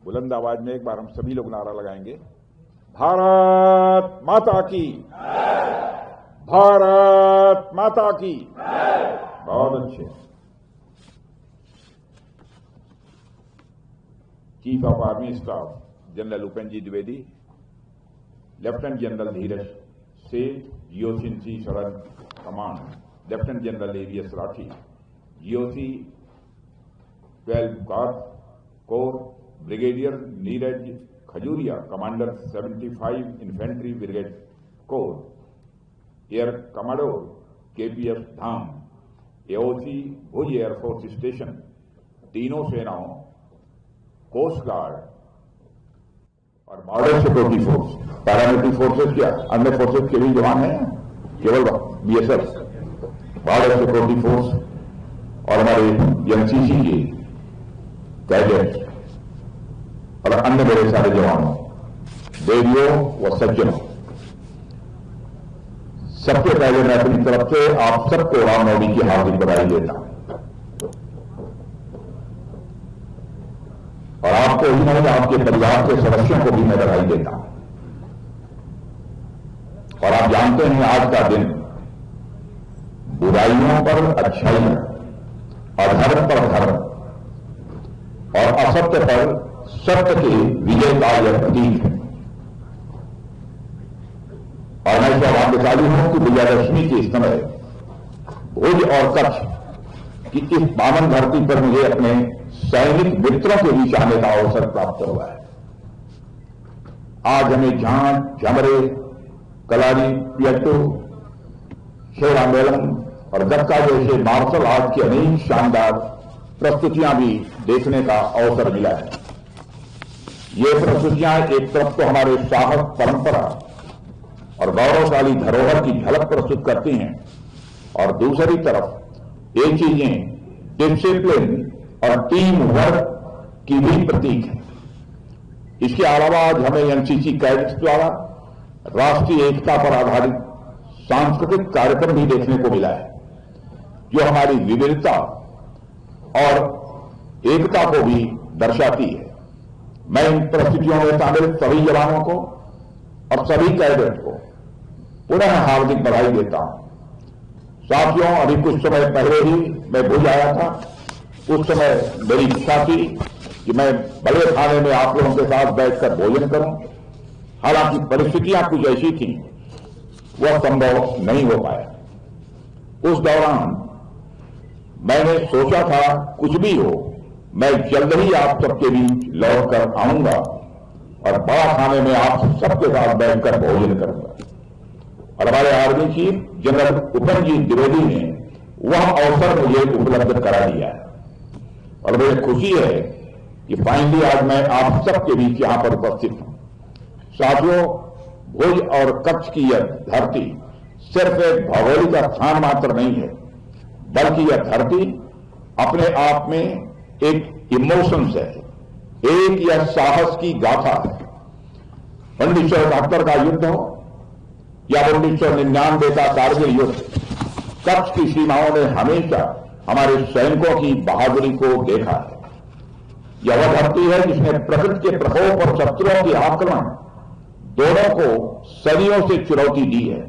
बुलंद आवाज में एक बार हम सभी लोग नारा लगाएंगे, भारत माता की, भारत माता की। बहुत अच्छे। Chief of army staff general Upendra Dwivedi, lieutenant general Dheeraj Seth, GOC Southern Command lieutenant general AVS Rathi, GOC 12 corps brigadier Neeraj Khajuria, commander 75 infantry brigade corps, air commodore KPS Dham, AOC Bhuj air force station, तीनों सेनाओं, कोस्ट गार्ड और border security force, paramilitary forces क्या अन्य forces के भी जवान हैं, केवल बीएसएफ, बॉर्डर सिक्योरिटी फोर्स और हमारे एनसीसी के कैडेट और अन्य बड़े सारे जवानों, देवियों व सज्जनों, सबसे पहले मैं अपनी तरफ से आप सबको रामनवमी की हार्दिक बधाई देता हूं। और आपको ही नहीं, आपके परिवार के सदस्यों को भी मैं बधाई देता हूं। और आप जानते हैं आज का दिन बुराइयों पर अच्छाई, अधर्म पर धर्म और असत्य पर सत्य के विजय का यह प्रतीक है। और मैं सौभाग्यशाली हूं कि विजयादशमी के समय भुज और कच्छ की इस पावन धरती पर मुझे अपने सैनिक मित्रों के बीच आने का अवसर प्राप्त हुआ है। आज हमें झांझ, झमरे, कलारी, पियट्टू, शेरामेलन और गत्ता जैसे मार्शल आर्ट की अनेक शानदार प्रस्तुतियां भी देखने का अवसर मिला है। ये प्रस्तुतियां एक तरफ तो हमारे साहस, परंपरा और गौरवशाली धरोहर की झलक प्रस्तुत करती हैं और दूसरी तरफ ये चीजें डिसिप्लिन और टीम वर्क की भी प्रतीक है। इसके अलावा आज हमें एनसीसी कैडेट्स द्वारा राष्ट्रीय एकता पर आधारित सांस्कृतिक कार्यक्रम भी देखने को मिला है, जो हमारी विविधता और एकता को भी दर्शाती है। मैं इन परिस्थितियों में शामिल सभी जवानों को और सभी कैडेट को पुनः हार्दिक बधाई देता हूं। साथियों, अभी कुछ समय पहले ही मैं भुज आया था। उस समय मेरी इच्छा थी कि मैं बड़े खाने में आप लोगों के साथ बैठकर भोजन करूं। हालांकि परिस्थितियां कुछ ऐसी थी, वह संभव नहीं हो पाया। उस दौरान मैंने सोचा था कुछ भी हो, मैं जल्द ही आप सबके बीच लौट कर आऊंगा और बड़ा खाने में आप सबके साथ बैठकर भोजन करूंगा। और हमारे army chief general Upendra Dwivedi ने वह अवसर मुझे उपलब्ध करा दिया है और मुझे खुशी है कि फाइनली आज मैं आप सबके बीच यहां पर उपस्थित हूं। साथियों, भुज और कच्छ की यह धरती सिर्फ एक भौगोलिक स्थान मात्र नहीं है, बल्कि यह धरती अपने आप में एक इमोशंस है, एक यह साहस की गाथा है। 1971 का युद्ध हो या 1999 का कारगिल युद्ध, कच्छ की सीमाओं ने हमेशा हमारे सैनिकों की बहादुरी को देखा है। यह वह धरती है जिसने प्रकृति के प्रकोप और शत्रुओं के आक्रमण दोनों को सदियों से चुनौती दी है।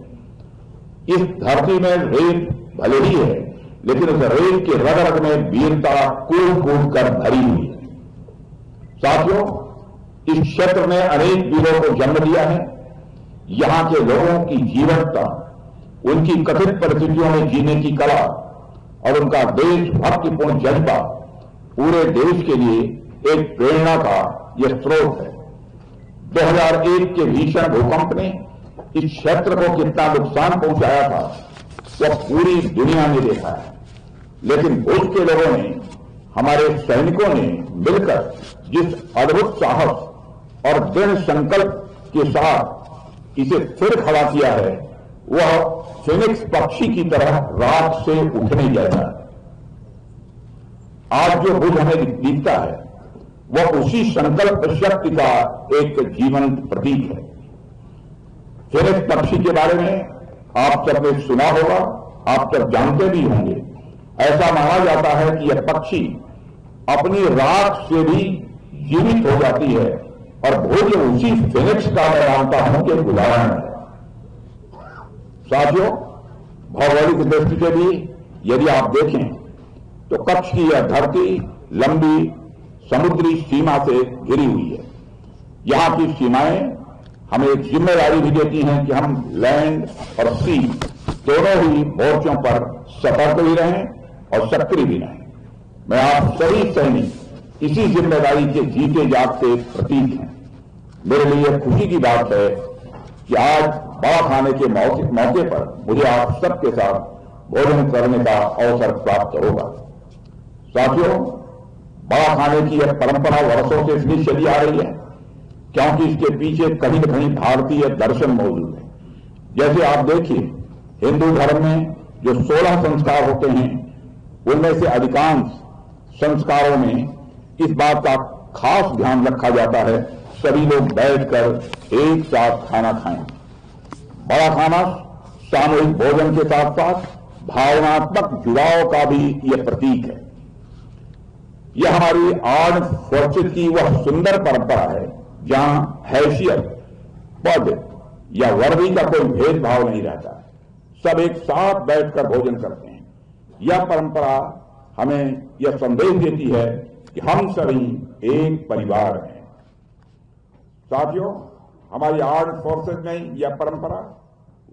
इस धरती में रेत भले ही है, लेकिन उस रेत के रग रग में वीरता कूद कूद कर भरी हुई है। साथियों, इस क्षेत्र ने अनेक वीरों को जन्म दिया है। यहां के लोगों की जीवंतता, उनकी कठिन परिस्थितियों में जीने की कला और उनका देशभक्तिपूर्ण जज्बा पूरे देश के लिए एक प्रेरणा का यह स्रोत है। 2001 के भीषण भूकंप ने इस क्षेत्र को कितना नुकसान पहुंचाया था, वह पूरी दुनिया ने देखा है। लेकिन भुज के लोगों ने, हमारे सैनिकों ने मिलकर जिस अद्भुत साहस और दृढ़ संकल्प के साथ इसे फिर खड़ा किया है, वह फिनिक्स पक्षी की तरह रात से उठने जैसा है। आज जो भुज हमें दिखता है, वह उसी संकल्प शक्ति का एक जीवंत प्रतीक है। फिनिक्स पक्षी के बारे में आप सबने सुना होगा, आप सब जानते भी होंगे। ऐसा माना जाता है कि यह पक्षी अपनी राख से भी जीवित हो जाती है और भोज्य उसी फिनिक्स का मैं मानता हूं कि उदाहरण है। साथियों, भौगोलिक दृष्टि से भी यदि आप देखें तो कच्छ की यह धरती लंबी समुद्री सीमा से घिरी हुई है। यहां की सीमाएं हमें एक जिम्मेदारी भी देती हैं कि हम लैंड और सी दोनों ही मोर्चों पर सतर्क भी रहें और सक्रिय भी रहें। मैं आप सभी सैनिक इसी जिम्मेदारी के जीते जागते प्रतीक हैं। मेरे लिए खुशी की बात है कि आज बड़ा खाने के मौके पर मुझे आप सबके साथ भोजन करने का अवसर प्राप्त होगा। साथियों, बड़ा खाने की यह परंपरा वर्षों से इसलिए चली आ रही है क्योंकि इसके पीछे कहीं न कहीं भारतीय दर्शन मौजूद है। जैसे आप देखिए, हिंदू धर्म में जो 16 संस्कार होते हैं उनमें से अधिकांश संस्कारों में इस बात का खास ध्यान रखा जाता है सभी लोग बैठकर एक साथ खाना खाएं। बड़ा खाना सामूहिक भोजन के साथ साथ भावनात्मक जुड़ाव का भी यह प्रतीक है। यह हमारी आर्ट फोर्सेज की वह सुंदर परंपरा है जहां हैसियत, पद या वर्दी का कोई भेदभाव नहीं रहता। सब एक साथ बैठकर भोजन करते हैं। यह परंपरा हमें यह संदेश देती है कि हम सभी एक परिवार हैं। साथियों, हमारी आर्ट फोर्सेज में यह परंपरा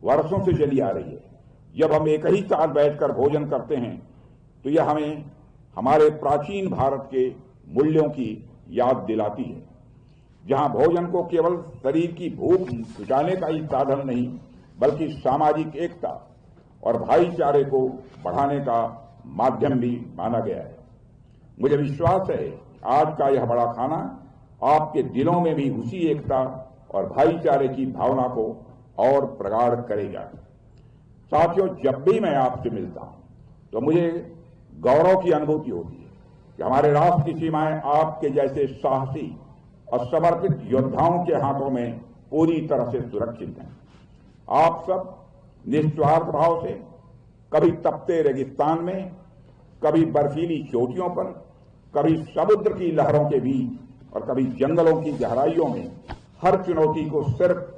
वर्षों से चली आ रही है। जब हम एक ही साथ बैठकर भोजन करते हैं तो यह हमें हमारे प्राचीन भारत के मूल्यों की याद दिलाती है, जहां भोजन को केवल शरीर की भूख मिटाने का ही साधन नहीं बल्कि सामाजिक एकता और भाईचारे को बढ़ाने का माध्यम भी माना गया है। मुझे विश्वास है आज का यह बड़ा खाना आपके दिलों में भी उसी एकता और भाईचारे की भावना को और प्रगाढ़ करेगा। साथियों, जब भी मैं आपसे मिलता हूं तो मुझे गौरव की अनुभूति होती है कि हमारे राष्ट्र की सीमाएं आपके जैसे साहसी और समर्पित योद्धाओं के हाथों में पूरी तरह से सुरक्षित हैं। आप सब निस्वार्थ भाव से कभी तपते रेगिस्तान में, कभी बर्फीली चोटियों पर, कभी समुद्र की लहरों के बीच और कभी जंगलों की गहराइयों में हर चुनौती को सिर्फ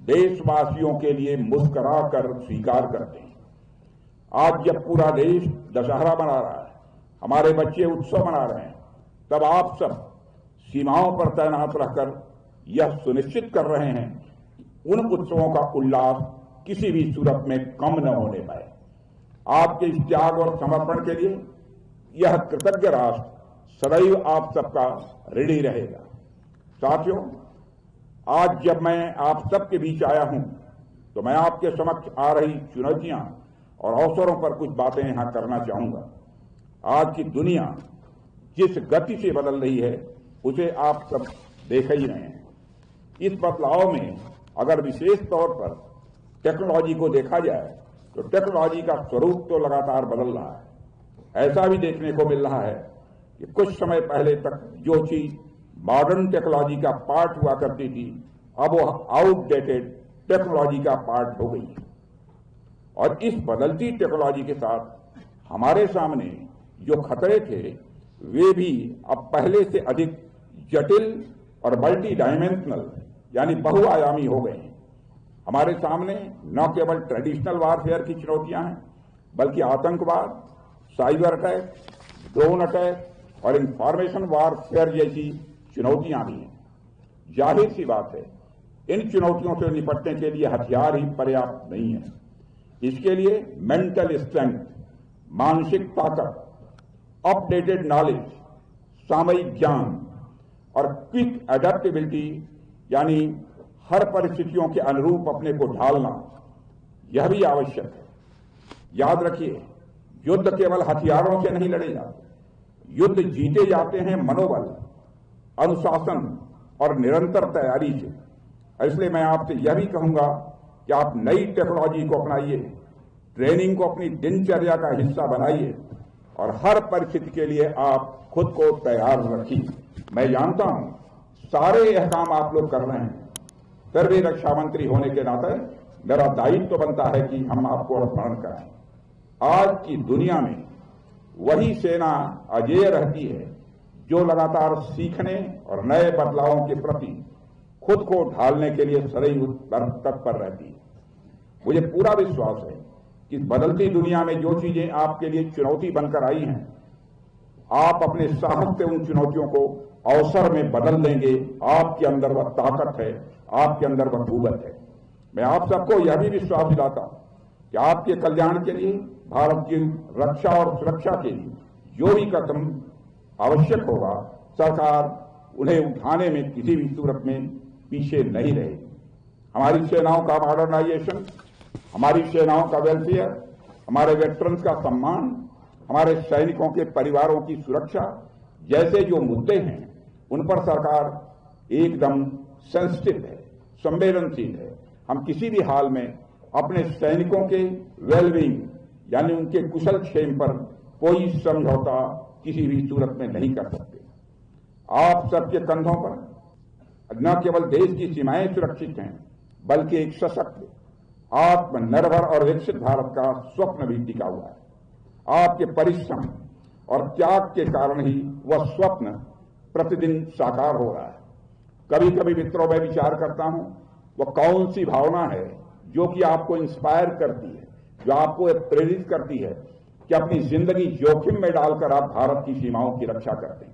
देशवासियों के लिए मुस्कुरा कर स्वीकार करते हैं। आज जब पूरा देश दशहरा मना रहा है, हमारे बच्चे उत्सव मना रहे हैं, तब आप सब सीमाओं पर तैनात रहकर यह सुनिश्चित कर रहे हैं कि उन उत्सवों का उल्लास किसी भी सूरत में कम न होने पाए। आपके इस त्याग और समर्पण के लिए यह कृतज्ञ राष्ट्र सदैव आप सबका ऋणी रहेगा। साथियों, आज जब मैं आप सबके बीच आया हूं तो मैं आपके समक्ष आ रही चुनौतियां और अवसरों पर कुछ बातें यहां करना चाहूंगा। आज की दुनिया जिस गति से बदल रही है उसे आप सब देख ही रहे हैं। इस बदलाव में अगर विशेष तौर पर टेक्नोलॉजी को देखा जाए तो टेक्नोलॉजी का स्वरूप तो लगातार बदल रहा है। ऐसा भी देखने को मिल रहा है कि कुछ समय पहले तक जो चीज मॉडर्न टेक्नोलॉजी का पार्ट हुआ करती थी अब वो आउटडेटेड टेक्नोलॉजी का पार्ट हो गई है। और इस बदलती टेक्नोलॉजी के साथ हमारे सामने जो खतरे थे वे भी अब पहले से अधिक जटिल और मल्टी डायमेंशनल यानी बहुआयामी हो गए हैं। हमारे सामने न केवल ट्रेडिशनल वारफेयर की चुनौतियां हैं बल्कि आतंकवाद, साइबर अटैक, ड्रोन अटैक और इंफॉर्मेशन वारफेयर जैसी चुनौतियां भी हैं। जाहिर सी बात है, इन चुनौतियों से निपटने के लिए हथियार ही पर्याप्त नहीं है। इसके लिए मेंटल स्ट्रेंथ, मानसिक ताकत, अपडेटेड नॉलेज, सामयिक ज्ञान और क्विक एडेप्टेबिलिटी यानी हर परिस्थितियों के अनुरूप अपने को ढालना, यह भी आवश्यक है। याद रखिए, युद्ध केवल हथियारों से नहीं लड़े जाते। युद्ध जीते जाते हैं मनोबल, अनुशासन और निरंतर तैयारी से। इसलिए मैं आपसे यह भी कहूंगा कि आप नई टेक्नोलॉजी को अपनाइए, ट्रेनिंग को अपनी दिनचर्या का हिस्सा बनाइए और हर परिस्थिति के लिए आप खुद को तैयार रखिए। मैं जानता हूं सारे यह काम आप लोग कर रहे हैं, फिर भी रक्षा मंत्री होने के नाते मेरा दायित्व तो बनता है कि हम आपको स्मरण कराएं। आज की दुनिया में वही सेना अजेय रहती है जो लगातार सीखने और नए बदलावों के प्रति खुद को ढालने के लिए सदैव तत्पर रहती है। मुझे पूरा विश्वास है कि बदलती दुनिया में जो चीजें आपके लिए चुनौती बनकर आई हैं, आप अपने साहस से उन चुनौतियों को अवसर में बदल देंगे। आपके अंदर वह ताकत है, आपके अंदर वह कुव्वत है। मैं आप सबको यह भी विश्वास दिलाता हूं कि आपके कल्याण के लिए, भारत की रक्षा और सुरक्षा के लिए जो भी कदम आवश्यक होगा, सरकार उन्हें उठाने में किसी भी सूरत में पीछे नहीं रहेगी। हमारी सेनाओं का मॉडर्नाइजेशन, हमारी सेनाओं का वेलफेयर, हमारे वेटरन्स का सम्मान, हमारे सैनिकों के परिवारों की सुरक्षा जैसे जो मुद्दे हैं, उन पर सरकार एकदम सेंसिटिव है, संवेदनशील है। हम किसी भी हाल में अपने सैनिकों के वेलबींग यानी उनके कुशल क्षेम पर कोई समझौता किसी भी सूरत में नहीं कर सकते। आप सबके कंधों पर न केवल देश की सीमाएं सुरक्षित हैं, बल्कि एक सशक्त, आत्मनिर्भर और विकसित भारत का स्वप्न भी टिका हुआ है। आपके परिश्रम और त्याग के कारण ही वह स्वप्न प्रतिदिन साकार हो रहा है। कभी कभी मित्रों में विचार करता हूं, वह कौन सी भावना है जो कि आपको इंस्पायर करती है, जो आपको प्रेरित करती है कि अपनी जिंदगी जोखिम में डालकर आप भारत की सीमाओं की रक्षा करते हैं।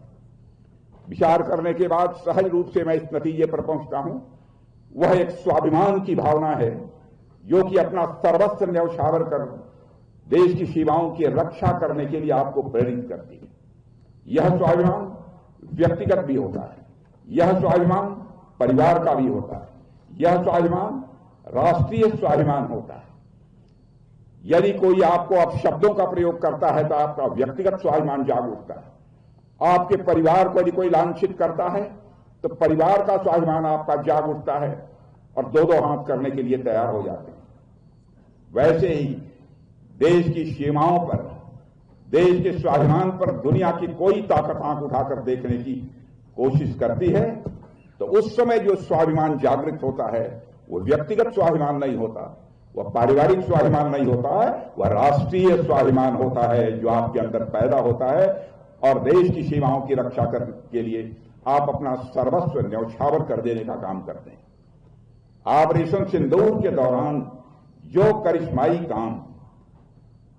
विचार करने के बाद सहज रूप से मैं इस नतीजे पर पहुंचता हूं, वह एक स्वाभिमान की भावना है जो कि अपना सर्वस्व न्यौछावर कर देश की सीमाओं की रक्षा करने के लिए आपको प्रेरित करती है। यह स्वाभिमान व्यक्तिगत भी होता है, यह स्वाभिमान परिवार का भी होता है, यह स्वाभिमान राष्ट्रीय स्वाभिमान होता है। यदि कोई आपको अपशब्दों का प्रयोग करता है तो आपका व्यक्तिगत स्वाभिमान जाग उठता है। आपके परिवार को यदि कोई लांछित करता है तो परिवार का स्वाभिमान आपका जाग उठता है और दो दो हाथ करने के लिए तैयार हो जाते हैं। वैसे ही देश की सीमाओं पर, देश के स्वाभिमान पर दुनिया की कोई ताकत आंख उठाकर देखने की कोशिश करती है तो उस समय जो स्वाभिमान जागृत होता है वो व्यक्तिगत स्वाभिमान नहीं होता, वह पारिवारिक स्वाभिमान नहीं होता है, वह राष्ट्रीय स्वाभिमान होता है जो आपके अंदर पैदा होता है और देश की सीमाओं की रक्षा करने के लिए आप अपना सर्वस्व न्यौछावर कर देने का काम करते हैं। ऑपरेशन सिंदूर के दौरान जो करिश्माई काम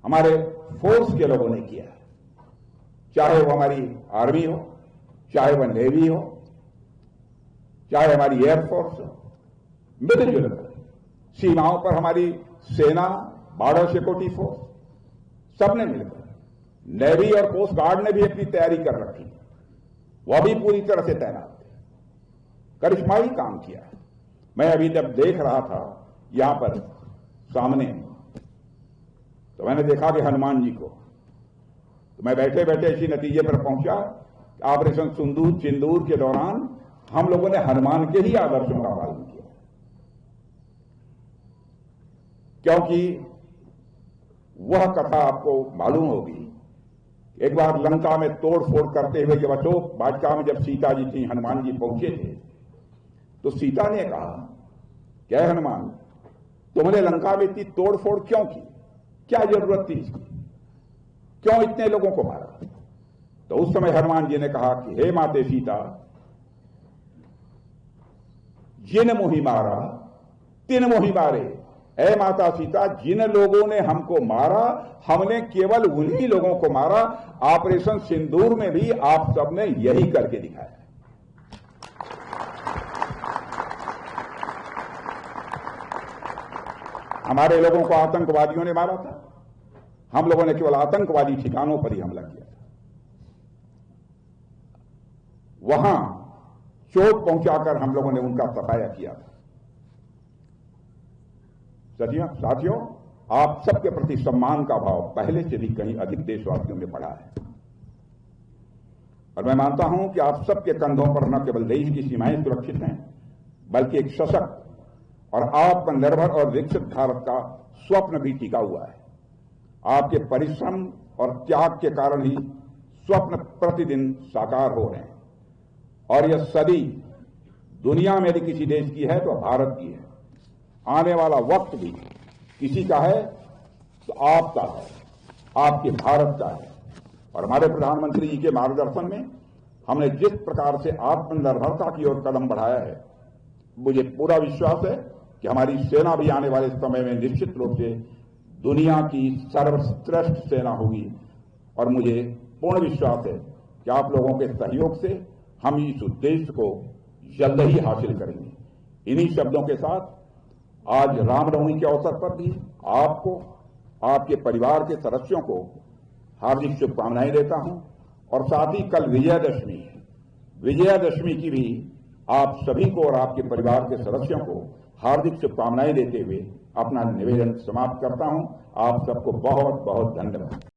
हमारे फोर्स के लोगों ने किया, चाहे वो हमारी आर्मी हो, चाहे वह नेवी हो, चाहे हमारी एयरफोर्स हो, मिलजुल कर सीमाओं पर हमारी सेना, बॉर्डर सिक्योरिटी फोर्स, सबने मिलकर, नेवी और कोस्ट गार्ड ने भी अपनी तैयारी कर रखी, वह भी पूरी तरह से तैनात थे, करिश्माई काम किया है। मैं अभी जब देख रहा था यहां पर सामने, तो मैंने देखा कि हनुमान जी को, तो मैं बैठे बैठे इसी नतीजे पर पहुंचा कि ऑपरेशन सिंदूर के दौरान हम लोगों ने हनुमान के ही आदर्शों का पालन किया, क्योंकि वह कथा आपको मालूम होगी। एक बार लंका में तोड़ फोड़ करते हुए जब अशोक वाटिका में जब सीता जी थी, हनुमान जी पहुंचे थे, तो सीता ने कहा, क्या हनुमान, तुमने लंका में इतनी तोड़ फोड़ क्यों की, क्या जरूरत थी इसकी, क्यों इतने लोगों को मारा? तो उस समय हनुमान जी ने कहा कि हे माते सीता, जिन मोहि मारा तिन मोहि मारे। ऐ माता सीता, जिन लोगों ने हमको मारा, हमने केवल उन्हीं लोगों को मारा। ऑपरेशन सिंदूर में भी आप सबने यही करके दिखाया। हमारे लोगों को आतंकवादियों ने मारा था, हम लोगों ने केवल आतंकवादी ठिकानों पर ही हमला किया था, वहां चोट पहुंचाकर हम लोगों ने उनका सफाया किया था। साथियों, आप सबके प्रति सम्मान का भाव पहले से भी कहीं अधिक देशवासियों में बढ़ा है और मैं मानता हूं कि आप सबके कंधों पर न केवल देश की सीमाएं सुरक्षित हैं, बल्कि एक सशक्त और आत्मनिर्भर और विकसित भारत का स्वप्न भी टिका हुआ है। आपके परिश्रम और त्याग के कारण ही स्वप्न प्रतिदिन साकार हो रहे हैं और यह सदी दुनिया में यदि किसी देश की है तो भारत की है। आने वाला वक्त भी किसी का है तो आपका है, आपके भारत का है। और हमारे प्रधानमंत्री जी के मार्गदर्शन में हमने जिस प्रकार से आत्मनिर्भरता की ओर कदम बढ़ाया है, मुझे पूरा विश्वास है कि हमारी सेना भी आने वाले समय में निश्चित रूप से दुनिया की सर्वश्रेष्ठ सेना होगी। और मुझे पूर्ण विश्वास है कि आप लोगों के सहयोग से हम इस उद्देश्य को जल्द ही हासिल करेंगे। इन्हीं शब्दों के साथ आज रामनवमी के अवसर पर भी आपको, आपके परिवार के सदस्यों को हार्दिक शुभकामनाएं देता हूं और साथ ही कल विजयादशमी की भी आप सभी को और आपके परिवार के सदस्यों को हार्दिक शुभकामनाएं देते हुए अपना निवेदन समाप्त करता हूं। आप सबको बहुत बहुत धन्यवाद।